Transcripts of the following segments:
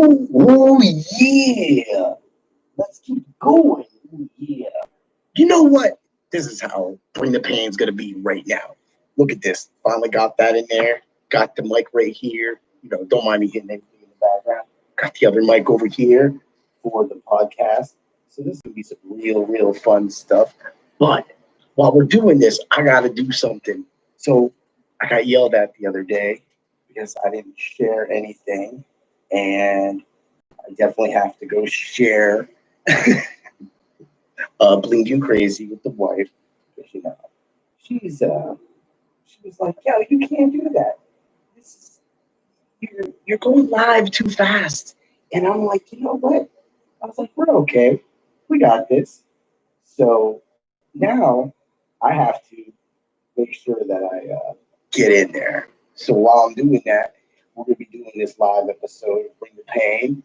Oh yeah. Let's keep going. Ooh, yeah. You know what? This is how Bring the Pain's gonna be right now. Look at this. Finally got that in there. Got the mic right here. Don't mind me hitting anything in the background. Got the other mic over here for the podcast. So this is gonna be some real fun stuff. But while we're doing this, I gotta do something. So I got yelled at the other day because I didn't share anything, and I definitely have to go share Bling You Crazy with the wife. Because, she's she was like, yo, you can't do that. This is you're going live too fast. And I'm like, you know what? I was like, we're okay. We got this. So now I have to make sure that I get in there. So while I'm doing that, we're gonna be doing this live episode of Bring the Pain.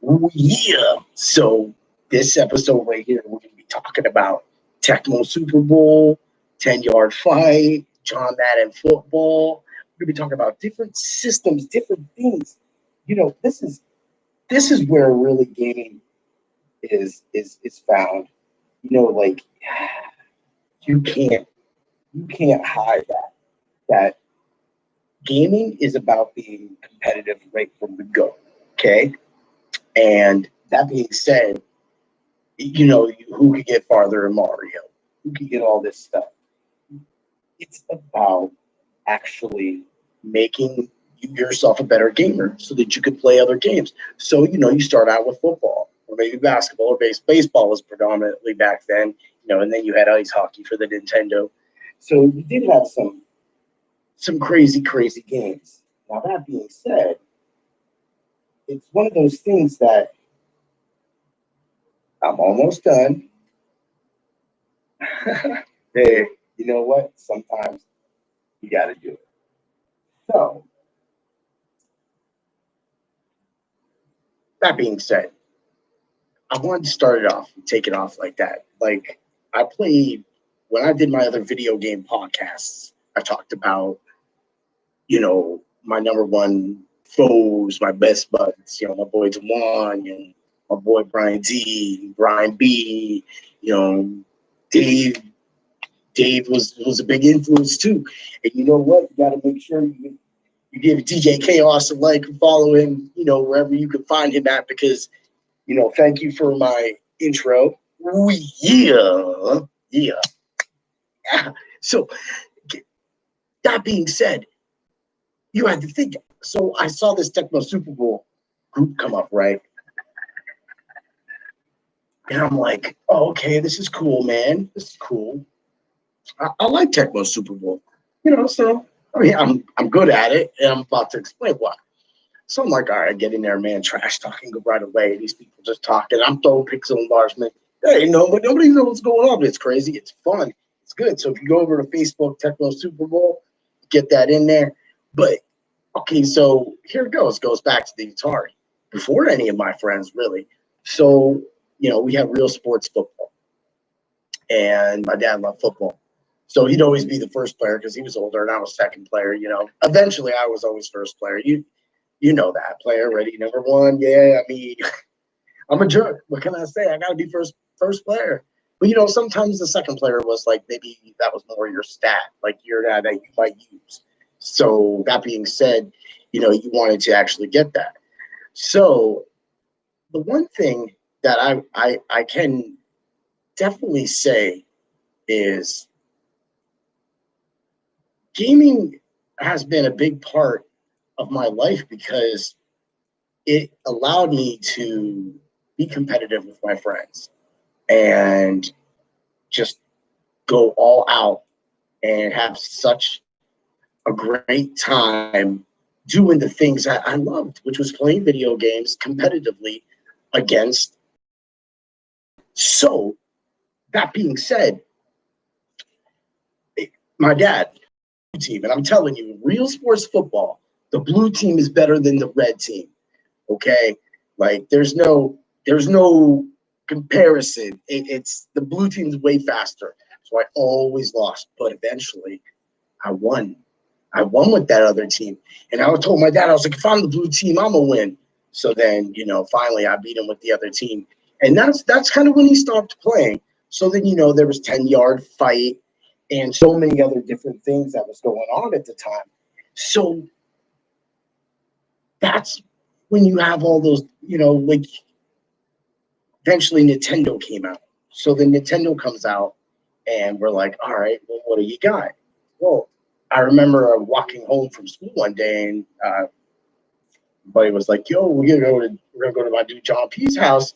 Ooh, yeah. So this episode right here, we're gonna be talking about Tecmo Super Bowl, 10-yard fight, John Madden football. We're gonna be talking about different systems, different things. This is where really gaming is found. Like you can't you can't hide that gaming is about being competitive right from the go. Okay. And that being said, who could get farther in Mario? Who could get all this stuff? It's about actually making yourself a better gamer so that you could play other games. So, you start out with football or maybe basketball or baseball was predominantly back then, and then you had ice hockey for the Nintendo. So you did have some crazy games. Now that being said, it's one of those things that I'm almost done. Hey, you know what? Sometimes you got to do it. So, that being said, I wanted to start it off and take it off like that. Like, I played, when I did my other video game podcasts, I talked about, my number one foes, my best buds, my boy Dewan and my boy Brian D, Brian B, Dave. Dave was a big influence too. And you know what? You got to make sure you give DJ Chaos a like and follow him, wherever you can find him at, because, thank you for my intro. Ooh, yeah. Yeah. Yeah. So, that being said, you had to think. So, I saw this Tecmo Super Bowl group come up, right? And I'm like, oh, okay, this is cool, man. This is cool. I like Tecmo Super Bowl. So I mean, I'm good at it, and I'm about to explain why. So I'm like, all right, get in there, man. Trash talking right away. These people just talking. I'm throwing pixel enlargement. Hey, but nobody knows what's going on. It's crazy. It's fun. It's good. So if you go over to Facebook, Tecmo Super Bowl, get that in there. But okay, so here it goes. Goes back to the Atari before any of my friends really. So we have real sports football, and my dad loved football. So he'd always be the first player because he was older and I was second player. Eventually I was always first player. You know that player ready number one. Yeah, I mean, I'm a jerk. What can I say? I got to be first player. But sometimes the second player was like maybe that was more your stat, like your guy that you might use. So that being said, you wanted to actually get that. So the one thing that I can definitely say is gaming has been a big part of my life because it allowed me to be competitive with my friends and just go all out and have such a great time doing the things that I loved, which was playing video games competitively against. So that being said, my dad, team, and I'm telling you, real sports football, the blue team is better than the red team. Okay, like there's no comparison. It's the blue team's way faster, so I always lost, but eventually I won. I won with that other team, and I told my dad, I was like, if I'm the blue team, I'm gonna win. So then, finally I beat him with the other team. And that's kind of when he stopped playing. So then, there was 10-yard fight and so many other different things that was going on at the time. So that's when you have all those, like eventually Nintendo came out. So then Nintendo comes out and we're like, all right, well, what do you got? Well, I remember walking home from school one day and buddy was like, yo, we're gonna go to my dude John P's house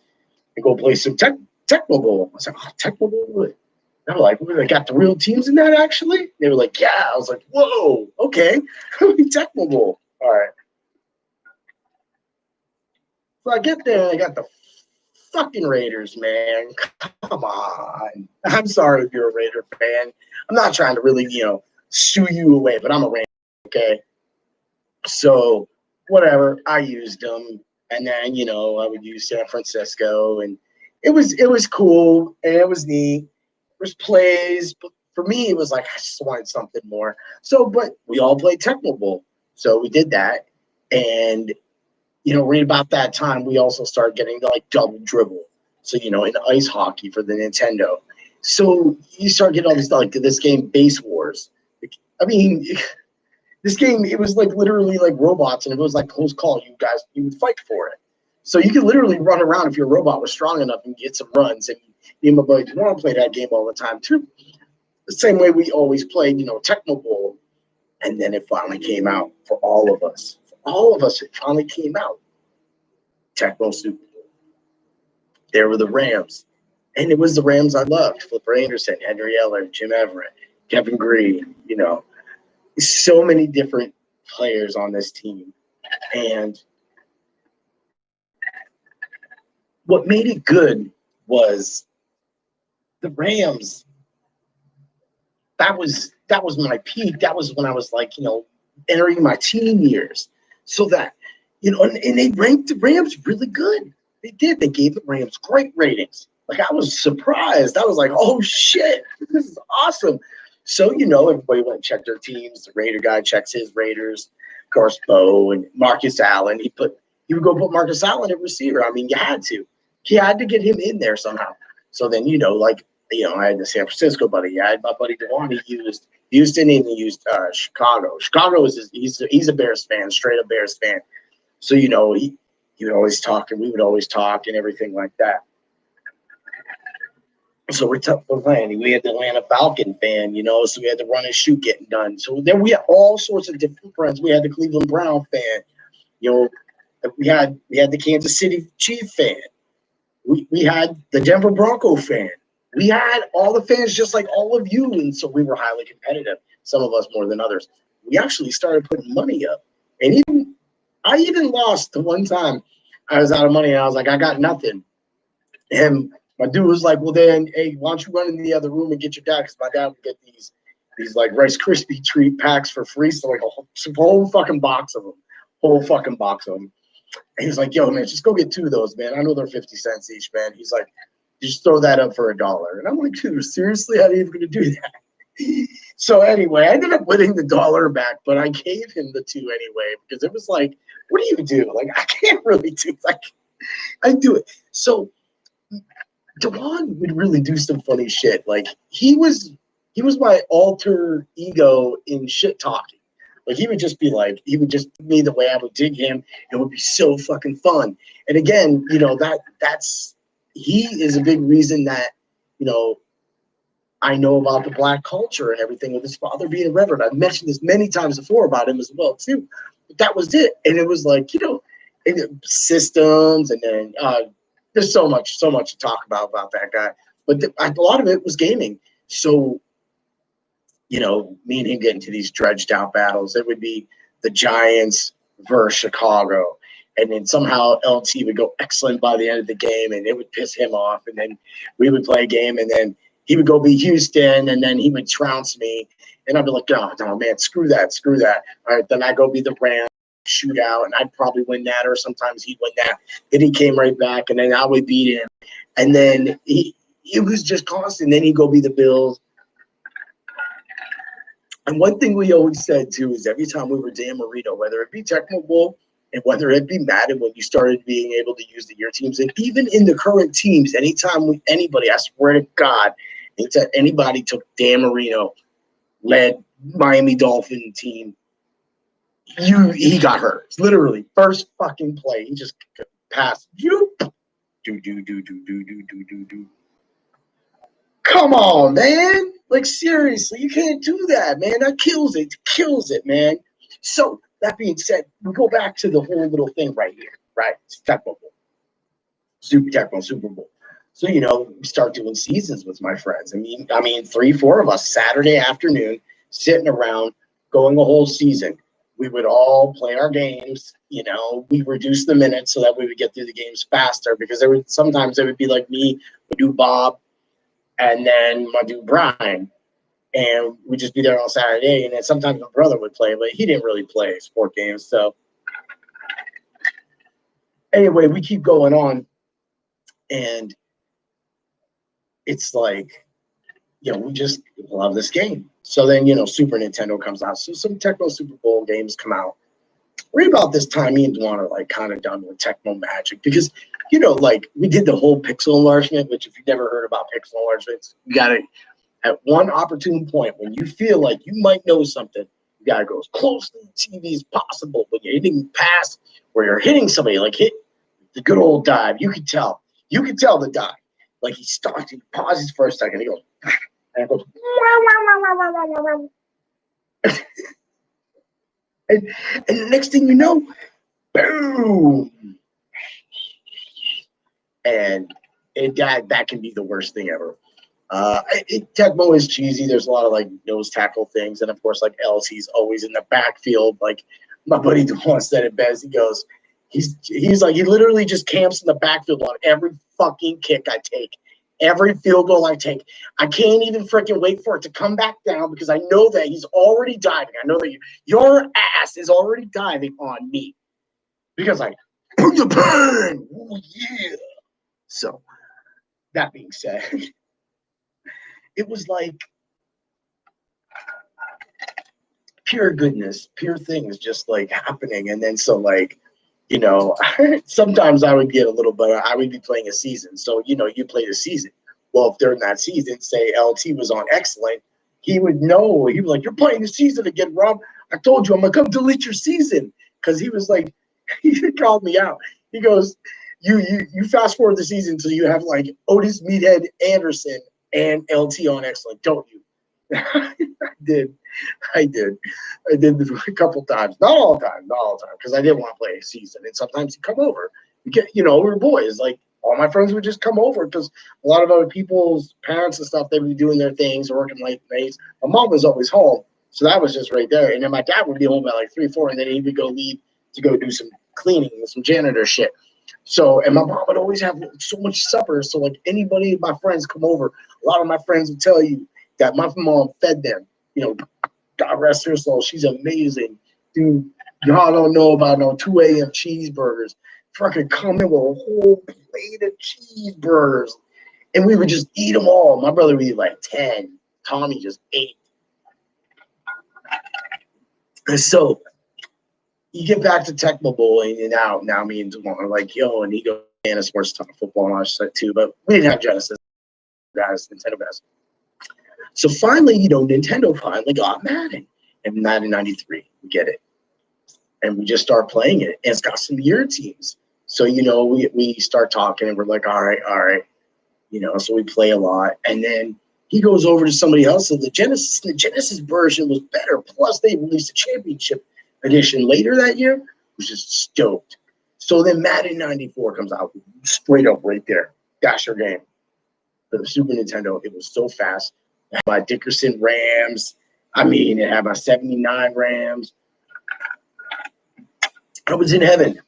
and go play some Tecmo Bowl. I was like, oh, Tecmo Bowl? They were like, they got the real teams in that actually? They were like, yeah. I was like, whoa, okay. Tecmo Bowl. All right. So I get there and I got the fucking Raiders, man. Come on. I'm sorry if you're a Raider fan. I'm not trying to really, shoo you away, but I'm a Raider, okay? So whatever, I used them. And then, I would use San Francisco and it was cool and it was neat. There's plays, but for me it was like I just wanted something more. So but we all played Tecmo Bowl. So we did that. And right about that time, we also started getting to like double dribble. So, in ice hockey for the Nintendo. So you start getting all this stuff, like this game, Base Wars. I mean, this game, it was like literally like robots, and if it was like close call, you would fight for it. So you could literally run around if your robot was strong enough and get some runs. And me and my buddy want to play that game all the time too. The same way we always played, Tecmo Bowl. And then it finally came out for all of us. For all of us, it finally came out. Tecmo Super Bowl. There were the Rams. And it was the Rams I loved. Flipper Anderson, Henry Eller, Jim Everett, Kevin Green, so many different players on this team. And what made it good was the Rams. That was my peak. That was when I was like, entering my teen years. So that, and they ranked the Rams really good. They did. They gave the Rams great ratings. Like I was surprised. I was like, oh shit, this is awesome. So, everybody went and checked their teams. The Raider guy checks his Raiders. Of course, Bo and Marcus Allen. He would go put Marcus Allen at receiver. I mean, you had to. He had to get him in there somehow. So then, I had the San Francisco buddy. I had my buddy Dewan. He used Houston and he used Chicago. Chicago he's a Bears fan, straight up Bears fan. So he would always talk and we would always talk and everything like that. So we're playing. We had the Atlanta Falcon fan, so we had the run and shoot getting done. So then we had all sorts of different friends. We had the Cleveland Brown fan, we had the Kansas City Chief fan. We had the Denver Bronco fan. We had all the fans just like all of you, and so we were highly competitive, some of us more than others. We actually started putting money up. And I even lost the one time I was out of money, and I was like, I got nothing. And my dude was like, well, then, hey, why don't you run in the other room and get your dad? Because my dad would get these like Rice Krispie treat packs for free. So like a whole fucking box of them. And he was like, yo, man, just go get 2 of those, man. I know they're 50 cents each, man. He's like, just throw that up for $1. And I'm like, dude, seriously? How are you even going to do that? So anyway, I ended up winning the $1 back, but I gave him the 2 anyway because it was like, what do you do? Like, I can't really do like I do it. So Dewan would really do some funny shit. Like he was my alter ego in shit talking. Like he would just me the way I would dig him. It would be so fucking fun. And again, he is a big reason that, I know about the Black culture and everything with his father being a reverend. I've mentioned this many times before about him as well too. But that was it. And it was like, systems and then there's so much to talk about that guy. But a lot of it was gaming. So, me and him get into these dredged out battles. It would be the Giants versus Chicago. And then somehow LT would go excellent by the end of the game and it would piss him off. And then we would play a game and then he would go be Houston and then he would trounce me. And I'd be like, oh, no, man, screw that. All right, then I go be the Rams shootout and I'd probably win that or sometimes he'd win that. Then he came right back and then I would beat him. And then it was just constant. Then he'd go be the Bills. And one thing we always said too is every time we were Dan Marino, whether it be Tecmo Bowl And whether it be Madden, when you started being able to use the year teams, and even in the current teams, anytime anybody, I swear to God, anytime anybody took Dan Marino, led Miami Dolphin team, he got hurt. It's literally first fucking play. He just passed. Do. Come on, man. Like, seriously, you can't do that, man. That kills it. Kills it, man. So, that being said, we go back to the whole little thing right here, right? It's Tecmo Bowl. Tecmo Super Bowl. So, we start doing seasons with my friends. I mean, 3-4 of us, Saturday afternoon, sitting around, going a whole season. We would all play our games. We reduced the minutes so that we would get through the games faster, because sometimes it would be like me, would do Bob, and then my dude Brian, and we'd just be there on Saturday. And then sometimes my brother would play, but he didn't really play sport games. So anyway, we keep going on, and it's like, we just love this game. So then, Super Nintendo comes out. So some Tecmo Super Bowl games come out. Right about this time, me and Dwan are like kind of done with Tecmo Magic, because, like we did the whole pixel enlargement, which if you've never heard about pixel enlargements, you got to, at one opportune point when you feel like you might know something, you got to go as close to the TV as possible when you're hitting past, where you're hitting somebody, like hit the good old dive. You can tell the dive. Like he starts, he pauses for a second, he goes, and it goes, and the next thing you know, boom. And that can be the worst thing ever. Tecmo is cheesy. There's a lot of like nose tackle things, and of course, like LT's always in the backfield. Like my buddy Dwan said it best. He goes, he's like, he literally just camps in the backfield on every fucking kick I take, every field goal I take. I can't even freaking wait for it to come back down, because I know that he's already diving. I know that your ass is already diving on me, because I put the burn. Oh yeah. So that being said, it was like pure goodness, pure things just like happening. And then so like, sometimes I would get a little better. I would be playing a season. So, you play the season. Well, if during that season, say LT was on excellent, he would know. He was like, "You're playing the season again, Rob. I told you I'm gonna come delete your season." Because he was like, he called me out. He goes, you fast forward the season so you have like Otis Meathead Anderson and LT on excellent, don't you? I did a couple times, not all the time, because I didn't want to play a season. And sometimes you come over, we were boys. Like all my friends would just come over, because a lot of other people's parents and stuff, they would be doing their things or working late nights. My mom was always home, so that was just right there. And then my dad would be home by like 3-4, and then he would go leave to go do some cleaning and some janitor shit. So, and my mom would always have so much supper. So, like anybody, my friends come over, a lot of my friends would tell you that my mom fed them. God rest her soul. She's amazing. Dude, y'all don't know about no 2 a.m. cheeseburgers. Fucking come in with a whole plate of cheeseburgers. And we would just eat them all. My brother would eat like 10. Tommy just 8. And so you get back to Tecmo Bowl, and now me and Devon are like, yo, and he goes, and sports talk football and all that shit too. But we didn't have Genesis, guys, Nintendo guys. So finally, Nintendo finally got Madden. And Madden 93, we get it. And we just start playing it. And it's got some year teams. So, we start talking, and we're like, all right. So we play a lot. And then he goes over to somebody else. And the Genesis version was better. Plus, they released a championship edition later that year. Was just stoked. So then Madden 94 comes out straight up right there. Dasher game. For the Super Nintendo, it was so fast. It had my Dickerson Rams. It had my 79 Rams. I was in heaven.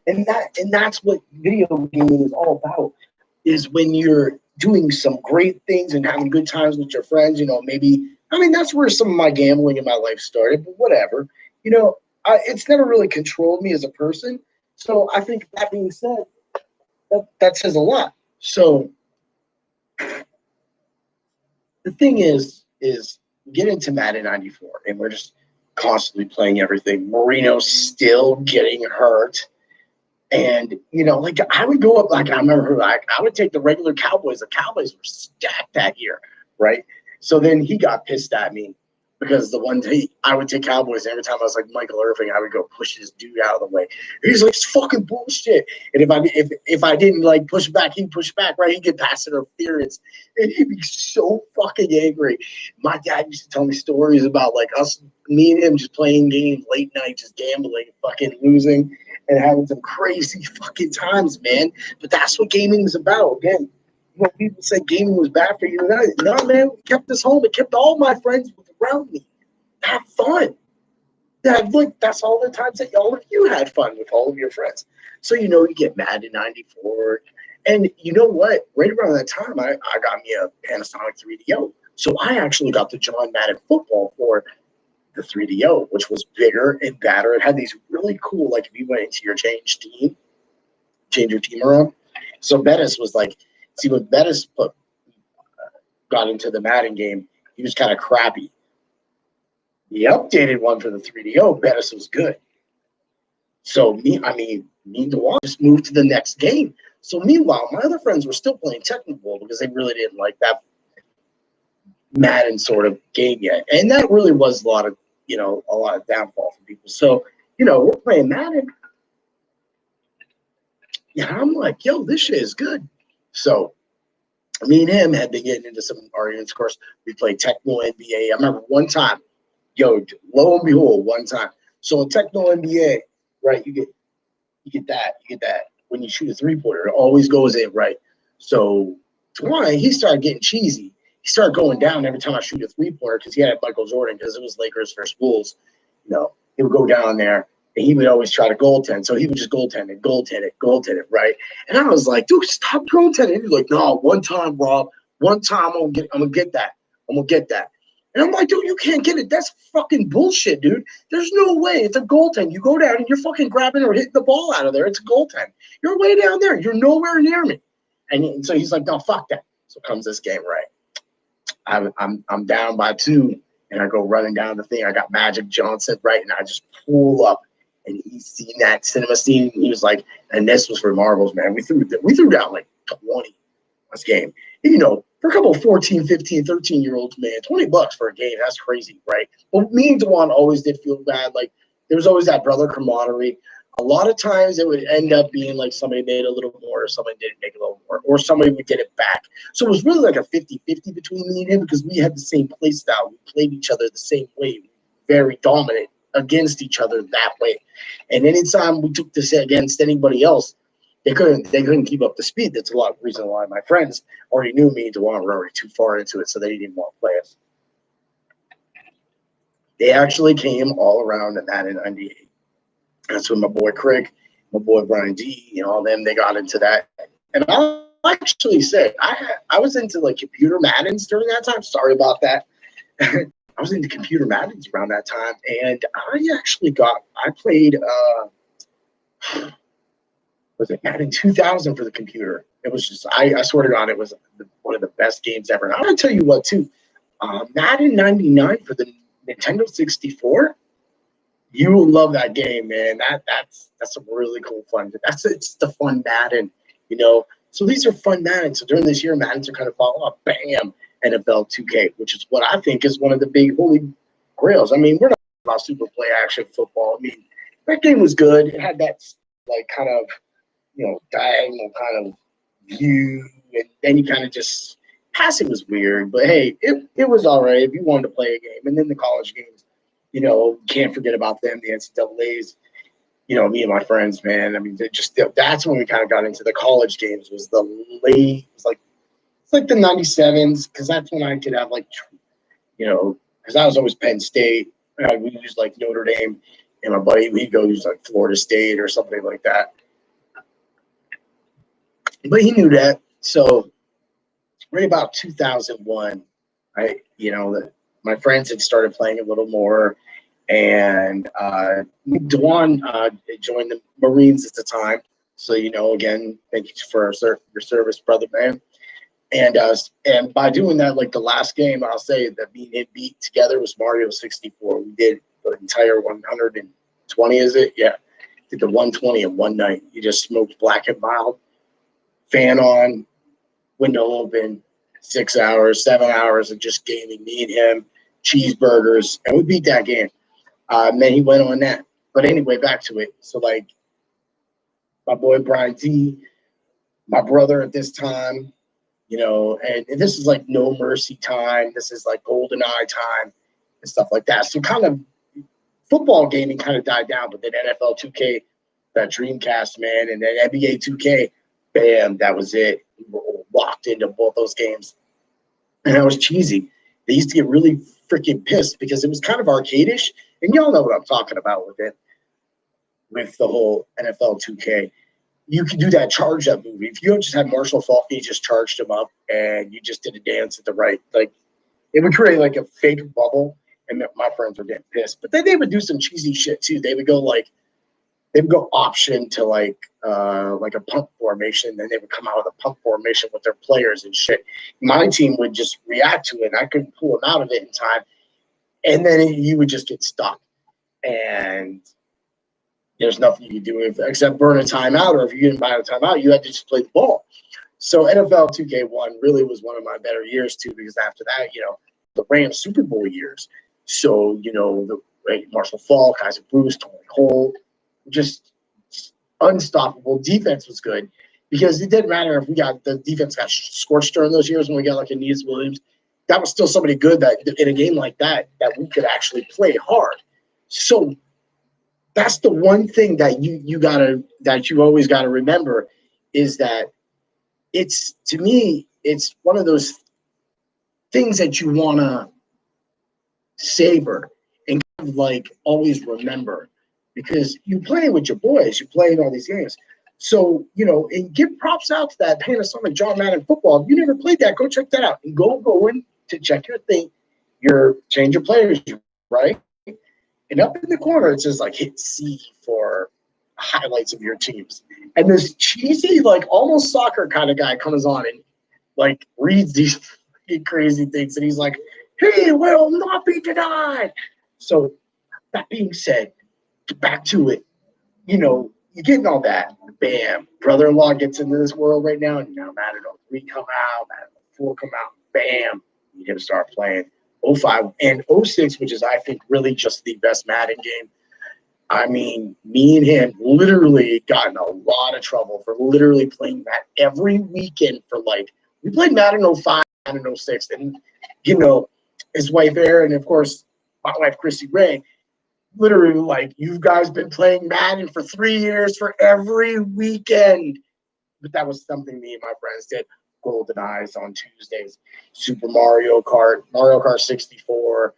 And that's what video gaming is all about, is when you're doing some great things and having good times with your friends, that's where some of my gambling in my life started, but whatever. It's never really controlled me as a person. So I think that being said, that says a lot. So the thing is get into Madden 94, and we're just constantly playing everything. Marino's still getting hurt. And, like I would go up, like I remember, like I would take the regular Cowboys. The Cowboys were stacked that year, right? So then he got pissed at me because the one day I would take Cowboys, and every time I was like Michael Irving, I would go push this dude out of the way. He's like, it's fucking bullshit. And if I didn't like push back, he'd push back, right? He'd get pass interference, and he'd be so fucking angry. My dad used to tell me stories about like me and him just playing games late night, just gambling, fucking losing, and having some crazy fucking times, man. But that's what gaming is about. Again, when people say gaming was bad for you, no, man, we kept us home. It kept all my friends around me. Have fun. That's all the times that all of you had fun with all of your friends. So, you get mad in 94. And you know what? Right around that time, I got me a Panasonic 3DO. So I actually got the John Madden football for the 3DO, which was bigger and badder. It had these really cool, like if you went into your change your team around. So Bettis was like, see, when Bettis got into the Madden game, he was kind of crappy. The updated one for the 3DO, Bettis was good. So me and DeWan just moved to the next game. So meanwhile, my other friends were still playing Tecmo because they really didn't like that Madden sort of game yet. And that really was a lot of downfall for people. So, we're playing Madden. Yeah, I'm like, yo, this shit is good. So me and him had been getting into some arguments. Of course, we played Tecmo NBA. I remember one time, lo and behold, one time. So in Tecmo NBA, right, you get that when you shoot a 3-pointer, it always goes in, right? So Dwayne, he started getting cheesy. He started going down every time I shoot a 3-pointer because he had Michael Jordan because it was Lakers versus Bulls. He would go down there and he would always try to goaltend. So he would just goaltend it, right? And I was like, dude, stop goaltending. He's like, no, one time, Rob. One time I'm gonna get that. And I'm like, dude, you can't get it. That's fucking bullshit, dude. There's no way. It's a goaltend. You go down and you're fucking grabbing or hitting the ball out of there. It's a goaltend. You're way down there. You're nowhere near me. And so he's like, no, fuck that. So comes this game, right? I'm down by 2, and I go running down the thing. I got Magic Johnson, right? And I just pull up, and he's seen that cinema scene. He was like, and this was for marbles, man. We threw down like 20 this game. For a couple of 14, 15, 13-year-olds, man, $20 for a game, that's crazy, right? But me and DeWan always did feel bad. Like, there was always that brother camaraderie. A lot of times it would end up being like somebody made a little more or somebody didn't make a little more or somebody would get it back. So it was really like a 50-50 between me and him because we had the same play style. We played each other the same way, very dominant against each other that way. And anytime we took this against anybody else, they couldn't keep up the speed. That's a lot of reason why my friends already knew me and DeWan were already too far into it, so they didn't want to play us. They actually came all around at Madden 98. That's when my boy Craig, my boy Brian D, all them, they got into that. And I'll actually say, I was into like computer Maddens during that time. Sorry about that. I was into computer Maddens around that time. And I played, was it Madden 2000 for the computer? It was just, I swear to God, it was one of the best games ever. And I'm going to tell you what, too. Madden 99 for the Nintendo 64. You will love that game, man. That's some really cool fun. It's the fun Madden, So these are fun Madden. So during this year, Maddens are kind of falling off. Bam, NFL 2K, which is what I think is one of the big holy grails. I mean, we're not about super play action football. I mean, that game was good. It had that like kind of diagonal kind of view, and then you kind of just passing was weird. But hey, it was all right if you wanted to play a game. And then the college games. Can't forget about them, the NCAAs. Me and my friends, man. I mean, that's when we kind of got into the college games. Was the late, it's like the '97s, because that's when I could have because I was always Penn State. We used like Notre Dame, and my buddy we'd go use like Florida State or something like that. But he knew that, so right about 2001, my friends had started playing a little more. And DeWan joined the Marines at the time. So, again, thank you for your service, brother, man. And by doing that, like the last game, I'll say that me and him beat together was Mario 64. We did the entire 120, is it? Yeah. Did the 120 in one night. You just smoked black and mild, fan on, window open, 6 hours, 7 hours of just gaming, me and him, cheeseburgers, and we beat that game. And then he went on that. But anyway, back to it. So, like, my boy Brian D, my brother at this time, and this is like No Mercy time. This is like Golden Eye time and stuff like that. So kind of football gaming kind of died down, but then NFL 2K, that Dreamcast, man, and then NBA 2K, bam, that was it. We were locked into both those games. And that was cheesy. They used to get really freaking pissed because it was kind of arcadish. And y'all know what I'm talking about with it, with the whole NFL 2K. You could do that charge up movie. If you just had Marshall Faulk, you just charged him up and you just did a dance at the right, like it would create like a fake bubble, and my friends were getting pissed. But then they would do some cheesy shit too. They would go option to like a pump formation, then they would come out with a pump formation with their players and shit. My team would just react to it, and I couldn't pull them out of it in time, and then you would just get stuck, and there's nothing you could do except burn a timeout, or if you didn't buy a timeout, you had to just play the ball. So NFL 2K1 really was one of my better years too, because after that, the Rams Super Bowl years. So, the Marshall Faulk, Isaac Bruce, Tony Holt, just unstoppable. Defense was good because it didn't matter if the defense got scorched during those years when we got like Aeneas Williams. That was still somebody good that in a game like that we could actually play hard. So that's the one thing that you always gotta remember is that to me it's one of those things that you wanna savor and kind of like always remember, because you play with your boys, you play in all these games. So, and give props out to that Panasonic John Madden football. If you never played that, go check that out. And go in to check your thing, change your players, right? And up in the corner, it says like hit C for highlights of your teams. And this cheesy, like almost soccer kind of guy comes on and like reads these crazy things. And he's like, he will not be denied. So that being said, back to it, you're getting all that. Bam. Brother-in-law gets into this world right now. And now Madden 03 come out, Madden 04 come out. Bam. You get to start playing. 05 and 06, which is, I think, really just the best Madden game. I mean, me and him literally got in a lot of trouble for literally playing that every weekend we played Madden 05 and 06. And, his wife, Erin, and, of course, my wife, Chrissy Ray, literally you guys been playing Madden for 3 years for every weekend. But that was something me and my friends did. Golden Eyes on Tuesdays, Super Mario Kart 64,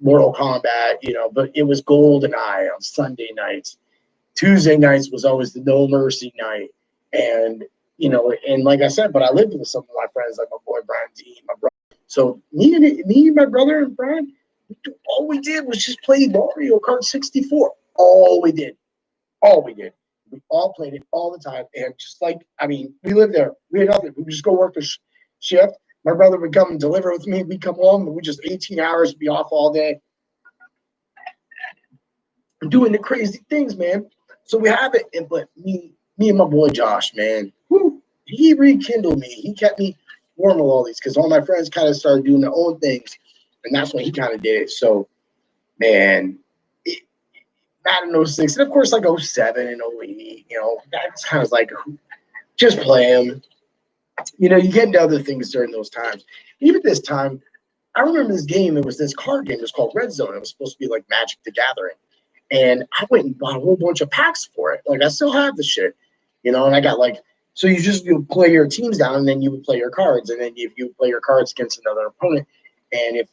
Mortal Kombat, but it was Golden Eye on Sunday nights. Tuesday nights was always the No Mercy night. And, and like I said, but I lived with some of my friends, like my boy Brian D, my brother. So me and my brother and Brian, all we did was just play Mario Kart 64. All we did. We all played it all the time. And we lived there. We had nothing. We would just go work the shift. My brother would come and deliver with me. We'd come home and we just 18 hours, be off all day. Doing the crazy things, man. So we have it. But me and my boy Josh, man, he rekindled me. He kept me warm with all these because all my friends kind of started doing their own things. And that's when he kind of did it. So, man, Madden 06, and of course, 07 and 08, that's kind of like just play them. You get into other things during those times. Even this time, I remember this game. It was this card game. It was called Red Zone. It was supposed to be like Magic the Gathering. And I went and bought a whole bunch of packs for it. I still have the shit, and I got so you play your teams down, and then you would play your cards. And then if you play your cards against another opponent, and if,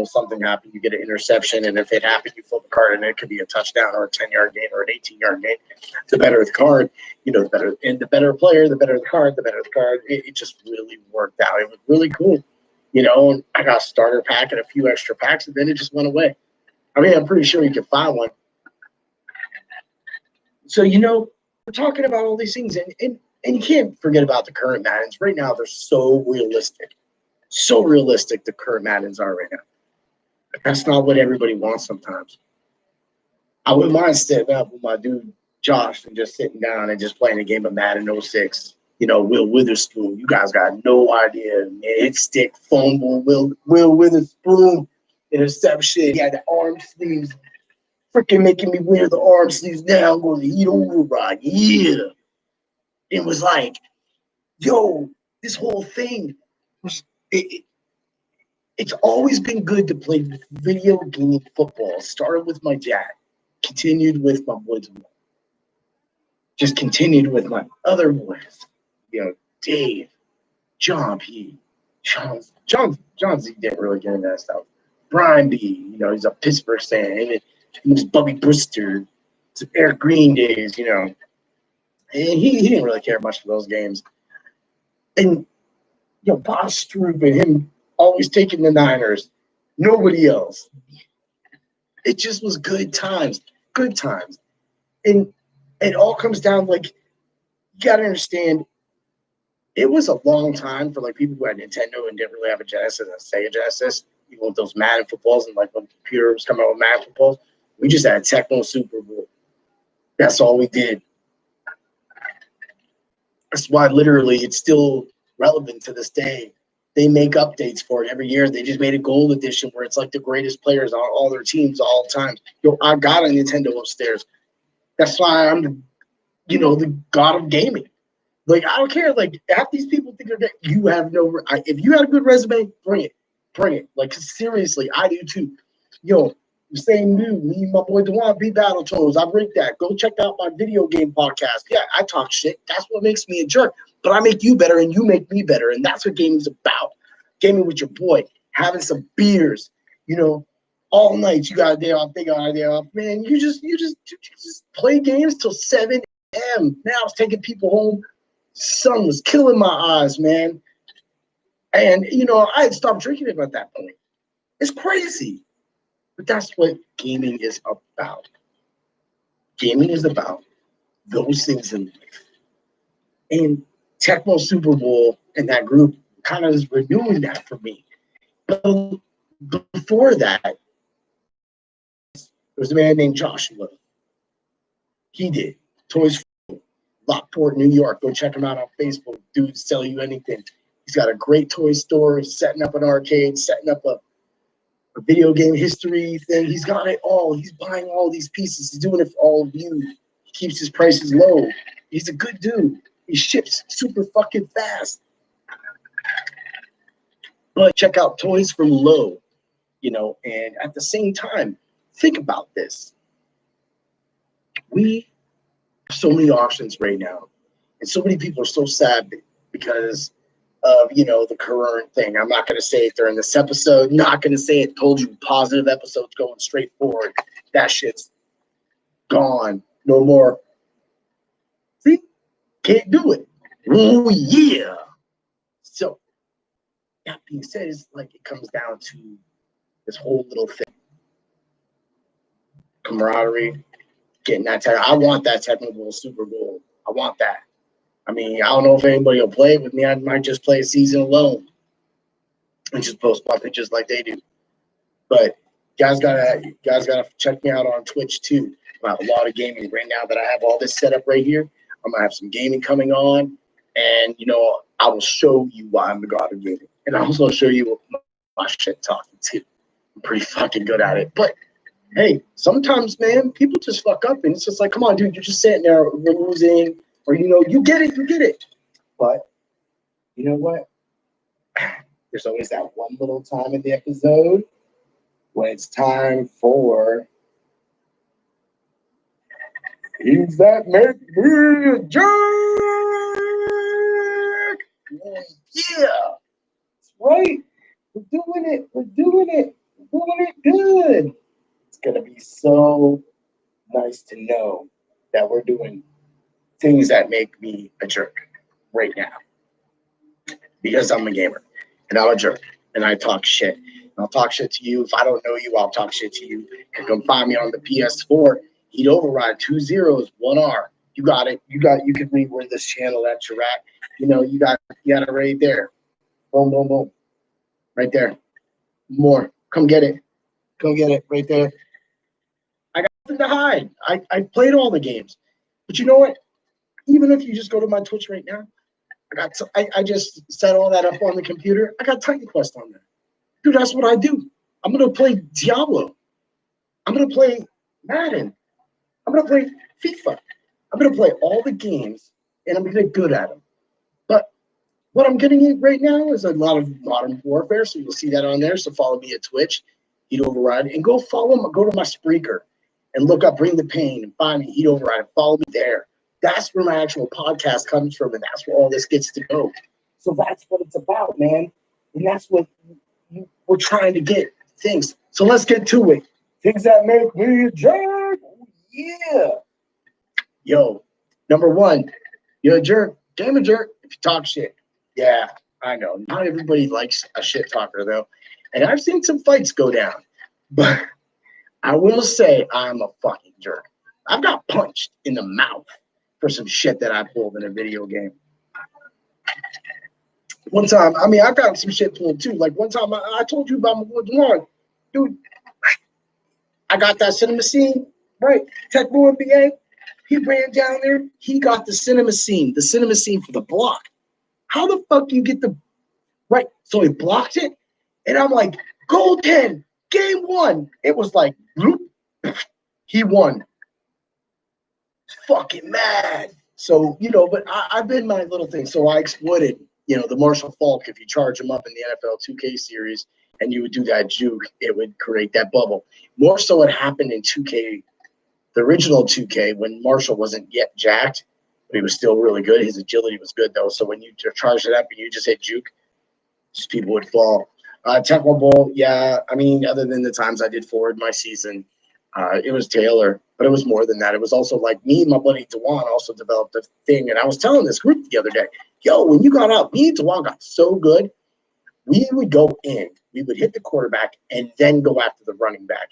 something happened, you get an interception. And if it happened, you flip a card and it could be a touchdown or a 10-yard gain or an 18-yard gain. The better the card, the better. And the better player, the better the card, the better the card. It just really worked out. It was really cool. And I got a starter pack and a few extra packs, and then it just went away. I mean, I'm pretty sure you can find one. So, we're talking about all these things. And you can't forget about the current Maddens. Right now, they're so realistic. So realistic the current Maddens are right now. That's not what everybody wants sometimes. I wouldn't mind sitting up with my dude Josh and just sitting down and just playing a game of Madden '06. You know, Will Witherspoon. You guys got no idea, man. Hit stick, fumble, Will Witherspoon, interception. He had the arm sleeves, freaking making me wear the arm sleeves now. I'm going to eat override. Yeah. It was like, yo, this whole thing was it's always been good to play video game football. Started with my dad, continued with my boys, just continued with my other boys. You know, Dave, John P, John Z didn't really get into that stuff. Brian B, you know, he's a Pittsburgh fan. And it was Bubby Brister, Eric Green days, you know. And he didn't really care much for those games. And you know, Bob Stroop and him always taking the Niners. Nobody else. It just was good times. Good times. And it all comes down like you gotta understand it was a long time for like people who had Nintendo and didn't really have a Genesis and a Sega Genesis, even with those Madden footballs and like when the computer was coming out with Madden footballs. We just had Tecmo Super Bowl. That's all we did. That's why literally it's still relevant to this day. They make updates for it every year. They just made a gold edition where it's like the greatest players on all their teams all the time. Yo, I got a Nintendo upstairs. That's why I'm the god of gaming. Like, I don't care. Like, half these people think that you have no. If you had a good resume, bring it. Bring it. Like, seriously, I do too. Yo, the same dude, me and my boy Dewan, be Battletoads. I rate that. Go check out my video game podcast. Yeah, I talk shit. That's what makes me a jerk. But I make you better and you make me better. And that's what gaming's about. Gaming with your boy, having some beers, you know, all night. You got a day off, they got a day off. Man, you just play games till 7 a.m. Now it's taking people home. Sun was killing my eyes, man. And, you know, I had stopped drinking it at that point. It's crazy. But that's what gaming is about. Gaming is about those things in life. And Tecmo Super Bowl and that group kind of is renewing that for me. But before that, there was a man named Joshua. He did. Toys for Lockport, New York. Go check him out on Facebook. Dude, sell you anything. He's got a great toy store, setting up an arcade, setting up a video game history thing. He's got it all. He's buying all these pieces. He's doing it for all of you. He keeps his prices low. He's a good dude. He ships super fucking fast. But check out Toys from Low, you know, and at the same time, think about this. We have so many options right now, and so many people are so sad because of, you know, the current thing. I'm not going to say it during this episode. Not going to say it. Told you, positive episodes going straight forward. That shit's gone. No more. See? Can't do it. Oh, yeah. So, that being said, it's like it comes down to this whole little thing. Camaraderie, getting that. I want that Tecmo Super Bowl. I want that. I mean, I don't know if anybody will play with me. I might just play a season alone and just post my pictures like they do. But guys gotta check me out on Twitch too. I have a lot of gaming right now that I have all this set up right here. I'm gonna have some gaming coming on, and you know, I will show you why I'm the god of gaming, and I'll also show you my shit talking too. I'm pretty fucking good at it. But hey, sometimes, man, people just fuck up, and it's just like, come on, dude, you're just sitting there, we're losing, or you know, you get it. But you know what? There's always that one little time in the episode when it's time for He's That Make Me a Jerk. Yeah, that's right. We're doing it. We're doing it good. It's gonna be so nice to know that we're doing things that make me a jerk right now. Because I'm a gamer and I'm a jerk and I talk shit. And I'll talk shit to you. If I don't know you, I'll talk shit to you. You can come find me on the PS4. Heat Override, 2 zeros, 1 R. You got it. You can reword this channel that you're at. You know, you got it right there. Boom, boom, boom. Right there. More. Come get it. Go get it right there. I got nothing to hide. I played all the games. But you know what? Even if you just go to my Twitch right now, I just set all that up on the computer. I got Titan Quest on there. Dude, that's what I do. I'm gonna play Diablo. I'm gonna play Madden. I'm gonna play FIFA. I'm gonna play all the games and I'm gonna get good at them. But what I'm getting in right now is a lot of Modern Warfare, so you'll see that on there. So follow me at Twitch, Heat Override, and go to my Spreaker and look up Bring the Pain and find me, Heat Override, and follow me there. That's where my actual podcast comes from, and that's where all this gets to go. So that's what it's about, man. And that's what we're trying to get things. So let's get to it. Things that make me a jerk. Oh, yeah. Yo, number one, you're a jerk. Damn a jerk if you talk shit. Yeah, I know. Not everybody likes a shit talker, though. And I've seen some fights go down. But I will say I'm a fucking jerk. I've got punched in the mouth for some shit that I pulled in a video game. One time, I mean, I got some shit pulled too. Like one time, I told you about my boy Juan. Dude, I got that cinema scene, right? Tecmo NBA. He ran down there. He got the cinema scene for the block. How the fuck you get the right? So he blocked it, and I'm like, goal 10, game 1. It was like, bloop, he won. Fucking mad. So, but I've been my little thing. So I exploited, the Marshall Falk. If you charge him up in the NFL 2K series and you would do that juke, it would create that bubble. More so it happened in 2K, the original 2K, when Marshall wasn't yet jacked, but he was still really good. His agility was good, though. So when you charged it up and you just hit juke, just people would fall. Tecmo Bowl, yeah. I mean, other than the times I did forward my season, it was Taylor, but it was more than that. It was also like me and my buddy Dewan also developed a thing. And I was telling this group the other day, yo, when you got out, me and Dewan got so good, we would go in, we would hit the quarterback and then go after the running back.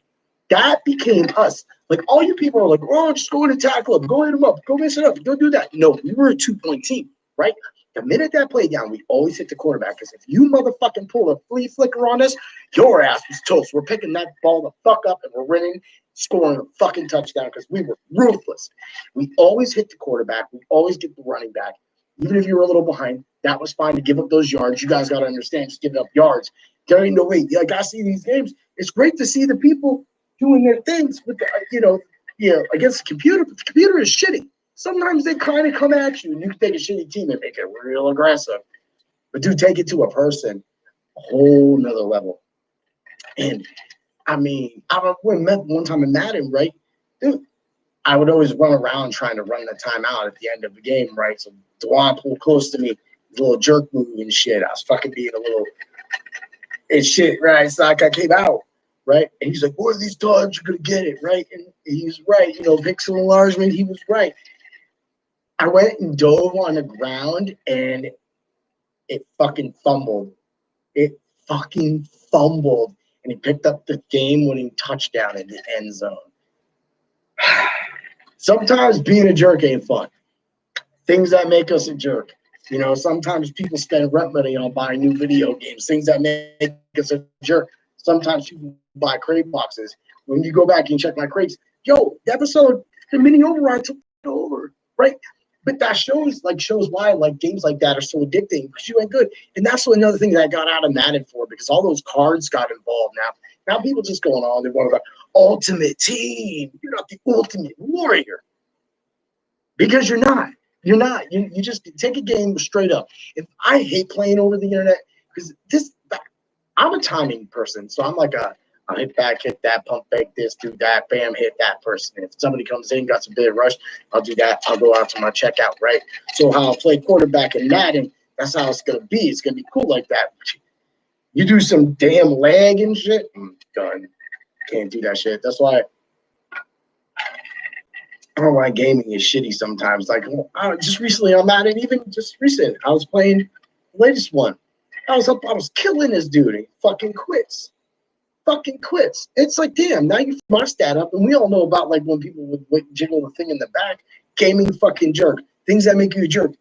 That became us. Like all you people are like, oh, just go in and tackle him, go hit him up, go mess it up, don't do that. No, we were a 2-point team, right? The minute that play down, we always hit the quarterback because if you motherfucking pull a flea flicker on us, your ass was toast. We're picking that ball the fuck up and we're winning, scoring a fucking touchdown because we were ruthless. We always hit the quarterback. We always get the running back. Even if you were a little behind, that was fine to give up those yards. You guys got to understand, just giving up yards. There ain't no way. Like I see these games. It's great to see the people doing their things with the, against the computer, but the computer is shitty. Sometimes they kind of come at you, and you can take a shitty team and make it real aggressive. But dude, take it to a person, a whole nother level. And I mean, we met one time in Madden, right? Dude, I would always run around trying to run the timeout at the end of the game, right? So Dewan pulled close to me, a little jerk move and shit. I was fucking being a little and shit, right? So like I came out, right? And he's like, "What are these dogs? You're gonna get it, right?" And he's right, pixel enlargement. He was right. I went and dove on the ground, and it fucking fumbled. It fucking fumbled, and he picked up the game-winning touchdown in the end zone. Sometimes being a jerk ain't fun. Things that make us a jerk. Sometimes people spend rent money on buying new video games. Things that make us a jerk. Sometimes people buy crate boxes. When you go back and check my crates, yo, the episode, the mini override took it over, right? But that shows why like games like that are so addicting because you ain't good. And that's another thing that I got out of Madden for because all those cards got involved now. Now people just going on, they want to ultimate team. You're not the ultimate warrior. Because you're not. You're not. You just take a game straight up. If I hate playing over the internet because I'm a timing person. So I'm like I'll hit back, hit that, pump fake this, do that, bam, hit that person. If somebody comes in, got some big rush, I'll do that. I'll go out to my checkout, right? So how I play quarterback in Madden, that's how it's going to be. It's going to be cool like that. You do some damn lag and shit, I'm done. Can't do that shit. That's why I don't know why gaming is shitty sometimes. Like, just recently on Madden, even just recent, I was playing the latest one. I was killing this dude. He fucking quits. It's like, damn, now you my stat up, and we all know about like when people would jiggle the thing in the back, gaming fucking jerk. Things that make you a jerk.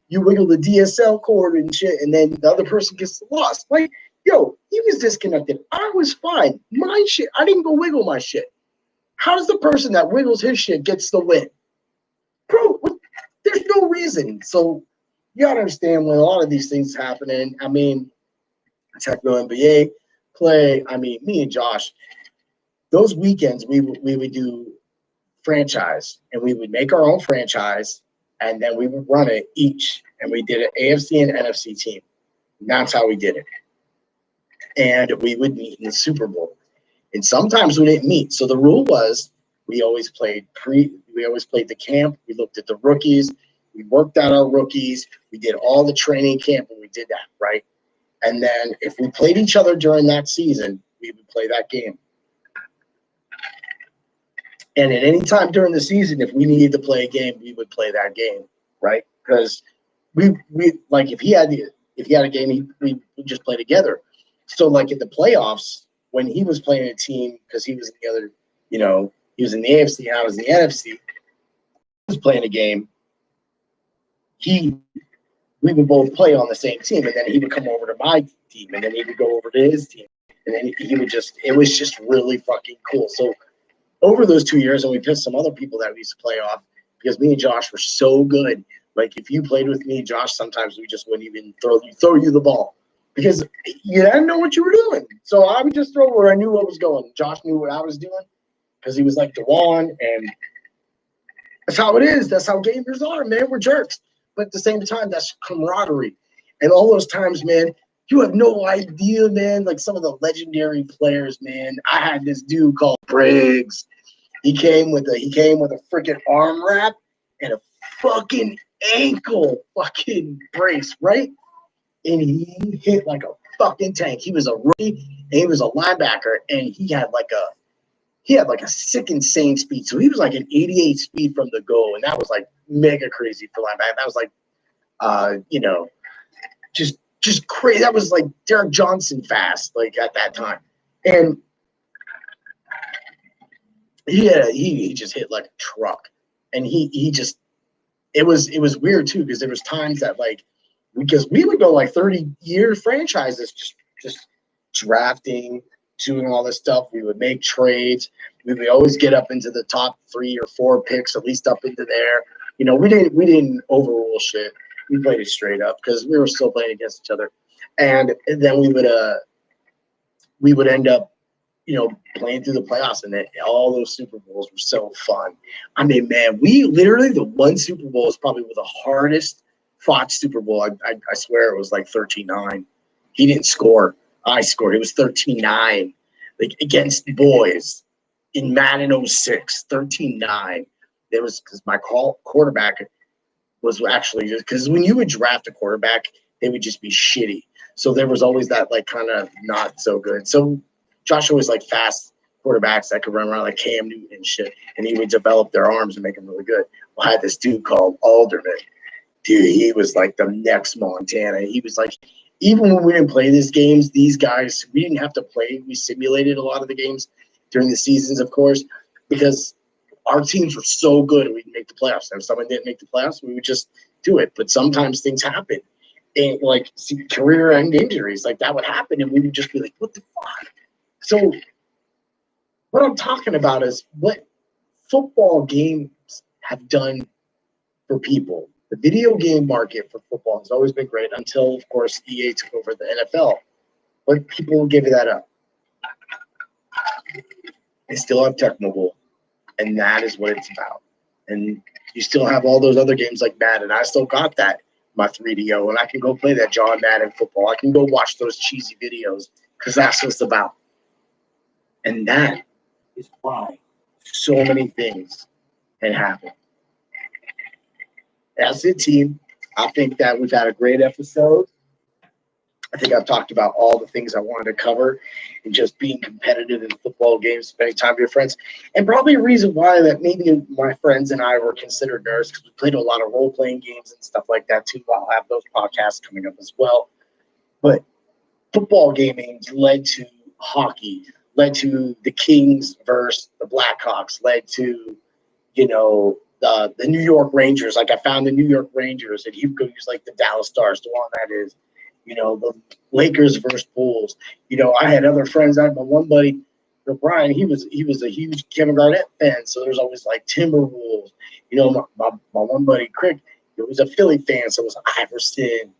You wiggle the DSL cord and shit, and then the other person gets lost. Like, Yo, he was disconnected. I was fine. My shit, I didn't go wiggle my shit. How does the person that wiggles his shit gets the win? Bro, there's no reason. So you gotta understand when a lot of these things happening. I mean, Tecmo NBA play. I mean, me and Josh, those weekends we would do franchise, and we would make our own franchise, and then we would run it each, and we did an AFC and NFC team. And that's how we did it. And we would meet in the Super Bowl. And sometimes we didn't meet. So the rule was we always played the camp. We looked at the rookies. We worked out our rookies. We did all the training camp, and we did that, right? And then if we played each other during that season, we would play that game. And at any time during the season, if we needed to play a game, we would play that game, right? Because we like if he had a game, we just play together. So like in the playoffs, when he was playing a team, because he was in the other, he was in the AFC, and I was in the NFC. He was playing a game. We would both play on the same team, and then he would come over to my team, and then he would go over to his team, and then he would it was just really fucking cool. So over those 2 years, and we pissed some other people that we used to play off because me and Josh were so good. Like if you played with me, Josh, sometimes we just wouldn't even throw you the ball because you didn't know what you were doing. So I would just throw where I knew what was going. Josh knew what I was doing because he was like DeJuan, and that's how it is. That's how gamers are, man. We're jerks. But at the same time, that's camaraderie. And all those times, man, you have no idea, man. Like some of the legendary players, man. I had this dude called Briggs. He came with a freaking arm wrap and a fucking ankle fucking brace, right? And he hit like a fucking tank. He was a rookie and he was a linebacker, and he had like a sick insane speed. So he was like an 88 speed from the goal, and that was like mega crazy for linebacker. That was like just crazy. That was like Derek Johnson fast, like at that time. And he just hit like a truck. And it was weird too, because there was times that because we would go like 30-year franchises just drafting, doing all this stuff. We would make trades. We would always get up into the top 3 or 4 picks, at least up into there. We didn't overrule shit. We played it straight up because we were still playing against each other. And then we would end up, playing through the playoffs, and all those Super Bowls were so fun. I mean, man, we literally, the one Super Bowl is probably the hardest fought Super Bowl. I swear it was like 13-9. He didn't score. I scored. It was 13-9, like against boys in Madden 06, 13-9. It was because my quarterback was actually just because when you would draft a quarterback, they would just be shitty. So there was always that kind of not so good. So Josh always fast quarterbacks that could run around like Cam Newton and shit, and he would develop their arms and make them really good. Well, I had this dude called Alderman. Dude, he was like the next Montana. He was like, even when we didn't play these games, these guys, we didn't have to play. We simulated a lot of the games during the seasons, of course, because our teams were so good we'd make the playoffs. And if someone didn't make the playoffs, we would just do it. But sometimes things happen. And career-end injuries, that would happen, and we would just be like, what the fuck? So what I'm talking about is what football games have done for people. The video game market for football has always been great until, of course, EA took over the NFL. But people gave that up. They still have Tecmo, and that is what it's about. And you still have all those other games like Madden. I still got that, my 3DO, and I can go play that John Madden football. I can go watch those cheesy videos because that's what it's about. And that is why so many things can happen. That's it, team. I think that we've had a great episode. I think I've talked about all the things I wanted to cover and just being competitive in football games, spending time with your friends. And probably a reason why that maybe my friends and I were considered nerds because we played a lot of role-playing games and stuff like that too. I'll have those podcasts coming up as well. But football gaming led to hockey, led to the Kings versus the Blackhawks, led to, the New York Rangers. I found the New York Rangers, and Hugo used the Dallas Stars, the one that is. The Lakers versus Bulls. I had other friends. I had my one buddy, Brian. He was a huge Kevin Garnett fan, so there's always like Timberwolves. My one buddy, Crick, it was a Philly fan, so it was Iverson.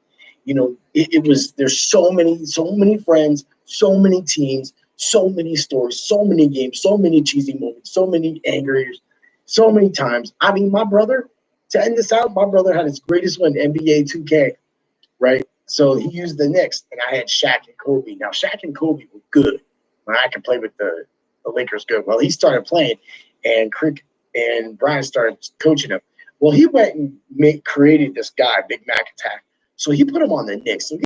It was. There's so many friends, so many teams, so many stories, so many games, so many cheesy moments, so many angers, so many times. I mean, my brother. To end this out, my brother had his greatest win, NBA 2K, right? So he used the Knicks, and I had Shaq and Kobe. Now, Shaq and Kobe were good. I could play with the Lakers good. Well, he started playing, and Crick and Brian started coaching him. Well, he went and created this guy, Big Mac Attack. So he put him on the Knicks. So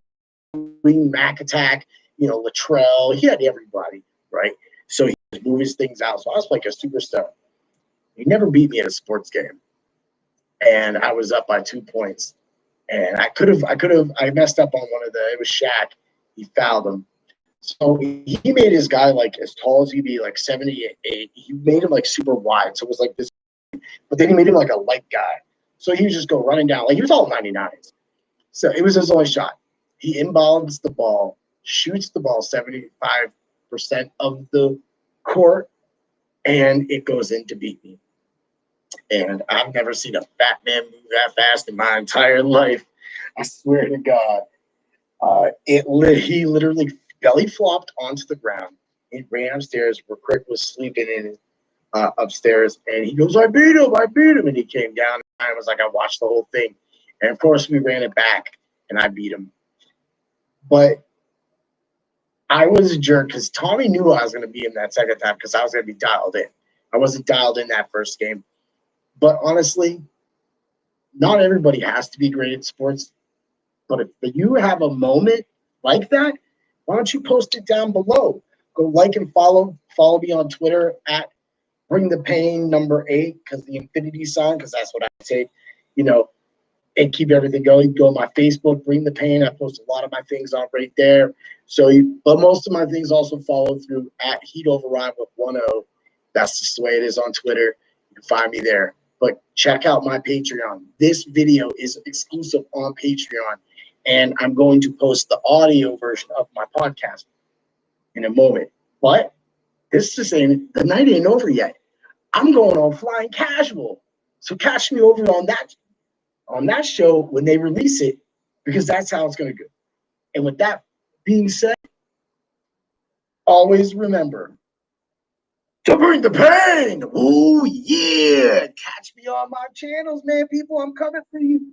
Green Mac Attack, Latrell. He had everybody, right? So he was moving his things out. So I was like a superstar. He never beat me at a sports game. And I was up by 2 points. And I messed up on it was Shaq. He fouled him. So he made his guy like as tall as he'd be, like 78. He made him like super wide. So it was like this, but then he made him like a light guy. So he would just go running down. Like he was all 99s. So it was his only shot. He inbounds the ball, shoots the ball 75% of the court, and it goes in to beat me. And I've never seen a fat man move that fast in my entire life. I swear to God. He literally belly flopped onto the ground. He ran upstairs where Crick was sleeping in upstairs, and he goes, I beat him. And he came down, and I was like, I watched the whole thing. And of course, we ran it back, and I beat him. But I was a jerk because Tommy knew I was going to beat him that second time because I was going to be dialed in. I wasn't dialed in that first game. But honestly, not everybody has to be great at sports. But if you have a moment like that, why don't you post it down below? Go like and follow me on Twitter at Bring the Pain #8 because the infinity sign, because that's what I say, and keep everything going. Go on my Facebook, Bring the Pain. I post a lot of my things on right there. But most of my things also follow through at Heat Override with 10. That's just the way it is on Twitter. You can find me there. But check out my Patreon. This video is exclusive on Patreon. And I'm going to post the audio version of my podcast in a moment. But the night ain't over yet. I'm going on Flying Casual. So catch me over on that show when they release it, because that's how it's going to go. And with that being said, always remember to bring the pain. Oh, yeah. Catch me on my channels, man, people. I'm coming for you.